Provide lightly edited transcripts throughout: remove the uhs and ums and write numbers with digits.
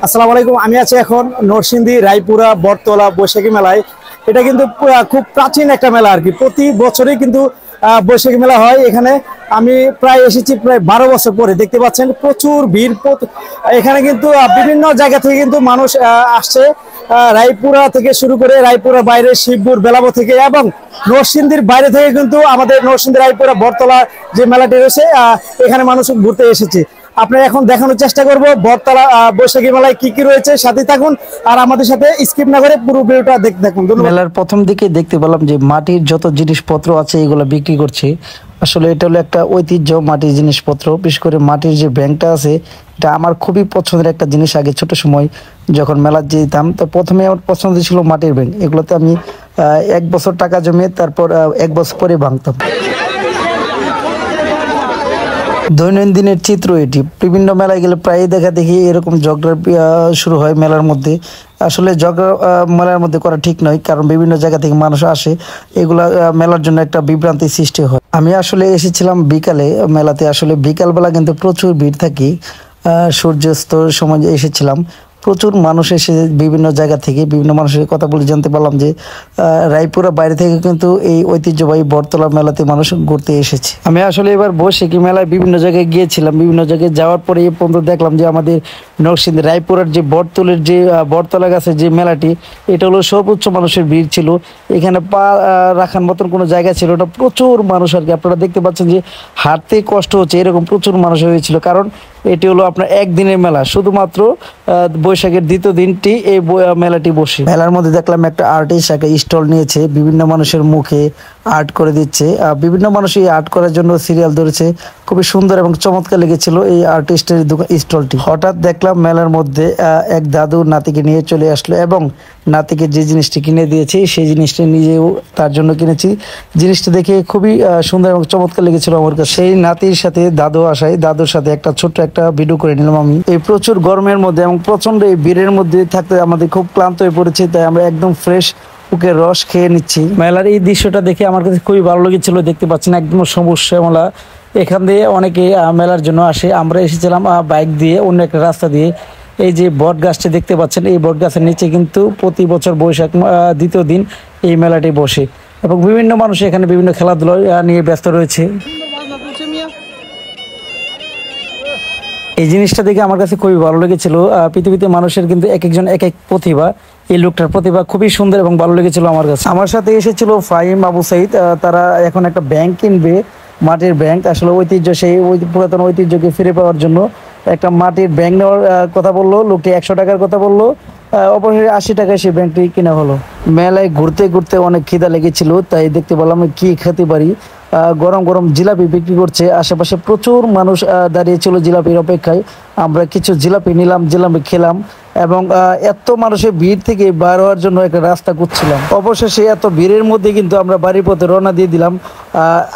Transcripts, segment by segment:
আসসালামু আলাইকুম। আমি আছি এখন নরসিংদী রায়পুরা বটতলা বৈশাখী মেলায়। এটা কিন্তু খুব প্রাচীন একটা মেলা আর কি। প্রতি বছরই কিন্তু বৈশাখী মেলা হয় এখানে। আমি প্রায় এসেছি প্রায় 12 বছর পরে। দেখতে পাচ্ছেন প্রচুর ভিড়। এখানে কিন্তু বিভিন্ন জায়গা থেকে কিন্তু মানুষ আসছে। রায়পুরা থেকে শুরু করে রায়পুরা বাইরে শিবপুর বেলাবো থেকে এবং নরসিংদীর বাইরে থেকে কিন্তু আমাদের নরসিংদী রায়পুরা বটতলা যে মেলাটি রয়েছে এখানে মানুষ ঘুরতে এসেছে। আপনারা এখন দেখানোর চেষ্টা করব বটতলা বৈশাখী মেলায় কি কি রয়েছে। সাথে থাকুন আর আমাদের সাথে স্কিপ না করে পুরো ভিডিওটা দেখতে থাকুন। মেলার প্রথম দিকে দেখতে পেলাম যে মাটির যত জিনিসপত্র আছে এগুলো বিক্রি করছে। আসলে এটা হলো একটা ঐতিহ্য, মাটির জিনিসপত্র। বিশেষ করে মাটির যে ব্যাংকটা আছে এটা আমার খুবই পছন্দের একটা জিনিস। আগে ছোট সময় যখন মেলা যেতাম তো প্রথমে আমার পছন্দ ছিল মাটির ব্যাংক। এগুলোতে আমি 1 বছর টাকা জমিয়ে তারপর 1 বছর পরে ভাঙতাম। দৈনন্দিনের চিত্র এটি। বিভিন্ন মেলায় গেলে প্রায় দেখা দেখি এরকম ঝগড়া শুরু হয় মেলার মধ্যে। আসলে ঝগড়া মেলার মধ্যে করা ঠিক নয়, কারণ বিভিন্ন জায়গা থেকে মানুষ আসে, এগুলা মেলার জন্য একটা বিভ্রান্তি সৃষ্টি হয়। আমি আসলে এসেছিলাম বিকালে মেলাতে। আসলে বিকালবেলা কিন্তু প্রচুর ভিড় থাকে। সূর্যাস্তর সময় এসেছিলাম, প্রচুর মানুষ এসে বিভিন্ন জায়গা থেকে বিভিন্ন মানুষের কথা বলে জানতে পারলাম যে রায়পুরা বাইরে থেকে কিন্তু এই ঐতিহ্যবাহী বটতলা মেলাতে মানুষ ঘুরতে এসেছে। আমি আসলে এবার বৈশাখী মেলায় বিভিন্ন জায়গায় গিয়েছিলাম। বিভিন্ন জায়গায় যাওয়ার পরে এই পর্যন্ত দেখলাম যে আমাদের নরসিংদী রায়পুরার যে বটতলা গাছে যে মেলাটি, এটা হলো সর্বোচ্চ মানুষের ভিড় ছিল। এখানে পা রাখার মতন কোনো জায়গা ছিল না। প্রচুর মানুষ আর কি। আপনারা দেখতে পাচ্ছেন যে হাঁটতে কষ্ট হচ্ছে, এরকম প্রচুর মানুষ হয়েছিল। কারণ এটি হলো আপনার একদিনের মেলা, শুধুমাত্র বৈশাখের দ্বিতীয় দিনটি এই মেলাটি বসে। মেলার মধ্যে দেখলাম একটা আর্টিস্ট একটা স্টল নিয়েছে, বিভিন্ন মানুষের মুখে আর্ট করে দিচ্ছে। বিভিন্ন মানুষ এই আর্ট করার জন্য সিরিয়াল ধরেছে। খুবই সুন্দর এবং চমৎকার লেগেছিল এই আর্টিস্টের স্টলটি। হঠাৎ দেখলাম মেলার মধ্যে এক দাদু নাতিকে নিয়ে চলে আসলো এবং নাতিকে যে জিনিসটি কিনে দিয়েছে সেই জিনিসটি নিজেও তার জন্য কিনেছি। জিনিসটা দেখে খুবই সুন্দর এবং চমৎকার লেগেছিল আমার কাছে। সেই নাতির সাথে দাদু আসায় দাদুর সাথে একটা ছোট্ট একটা ভিডিও করে নিলাম আমি। এই প্রচুর গরমের মধ্যে এবং প্রচন্ড এই ভিড়ের মধ্যে থাকতে আমাদের খুব ক্লান্ত হয়ে পড়েছে, তাই আমরা একদম ফ্রেশ বুকের রস খেয়ে নিচ্ছি। মেলার এই দৃশ্যটা দেখে আমার কাছে খুবই ভালো লেগেছিল। দেখতে পাচ্ছেন একদম সবুজ শ্যামলা। এখান দিয়ে অনেকে মেলার জন্য আসে। আমরা এসেছিলাম বাইক দিয়ে অন্য একটা রাস্তা দিয়ে। এই যে বট গাছটা দেখতে পাচ্ছেন, এই বট গাছের নিচে কিন্তু প্রতি বছর বৈশাখ দ্বিতীয় দিন এই মেলাটি বসে এবং বিভিন্ন মানুষ এখানে বিভিন্ন খেলাধুলা নিয়ে ব্যস্ত রয়েছে। এই জিনিসটা দেখে আমার কাছে খুবই ভালো লেগেছিল। পৃথিবীতে মানুষের কিন্তু এক একজন এক এক প্রতিভা। এই লোকটার প্রতিভা খুবই সুন্দর এবং ভালো লেগেছিল আমার কাছে। আমার সাথে এসেছিল ফাহিম, আবু সাইদ। তারা এখন একটা ব্যাংক কিনবে, মাটির ব্যাংক। আসলে ঐতিহ্য, সেই পুরাতন ঐতিহ্যকে ফিরে পাওয়ার জন্য একটা মাটির ব্যাংক নেওয়ার কথা বললো। লোকটি 100 টাকার কথা বললো, অবশ্যই 80 টাকায় সেই ব্যাংকটি কিনা হলো। মেলায় ঘুরতে ঘুরতে অনেক খিদা লেগেছিল, তাই দেখতে পেলাম কি খেতে পারি। গরম গরম জিলাপি বিক্রি করছে। আশেপাশে প্রচুর মানুষ দাঁড়িয়ে ছিল জিলাপির অপেক্ষায়। আমরা কিছু জিলাপি নিলাম, জিলাপি খেলাম এবং এত মানুষের ভিড় থেকে বার হওয়ার জন্য একটা রাস্তা খুঁজছিলাম। অবশেষে এত ভিড়ের মধ্যে কিন্তু আমরা বাড়ির পথে রওনা দিয়ে দিলাম।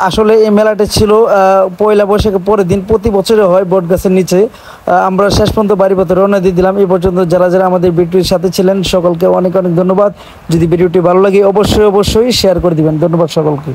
আসলে এই মেলাটা ছিল পয়লা বৈশাখের পরের দিন, প্রতি বছরে হয় বট গাছের নিচে। আমরা শেষ পর্যন্ত বাড়ির পথে রওনা দিয়ে দিলাম। এই পর্যন্ত যারা যারা আমাদের ভিডিওর সাথে ছিলেন সকলকে অনেক অনেক ধন্যবাদ। যদি ভিডিওটি ভালো লাগে অবশ্যই শেয়ার করে দিবেন। ধন্যবাদ সকলকে।